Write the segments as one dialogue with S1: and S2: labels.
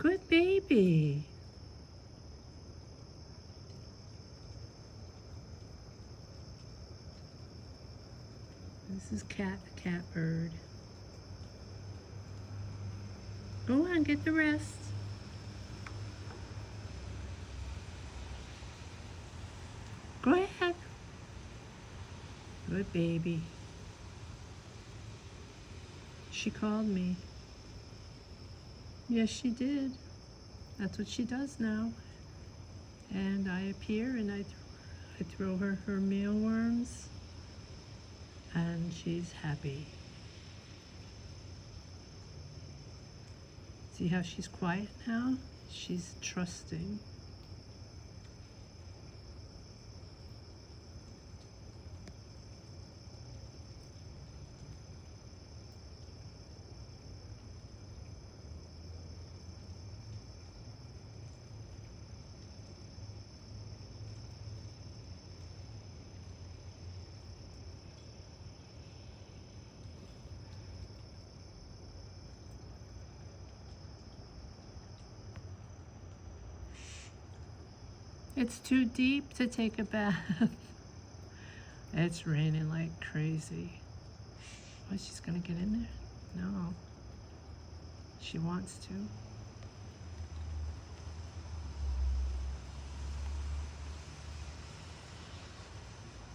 S1: Good baby. This is Cat, the catbird. Go on, get the rest. Go ahead. Good baby. She called me. Yes, she did. That's what she does now. And I appear and I throw her her mealworms. And she's happy. See how she's quiet now? She's trusting. It's too deep to take a bath. It's raining like crazy. Oh, she's gonna get in there? No. She wants to.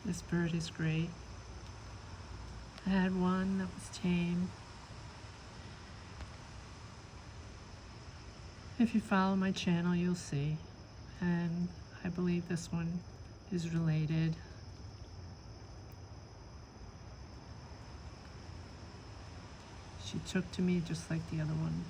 S1: This bird is great. I had one that was tame. If you follow my channel, you'll see. And I believe this one is related. She took to me just like the other one.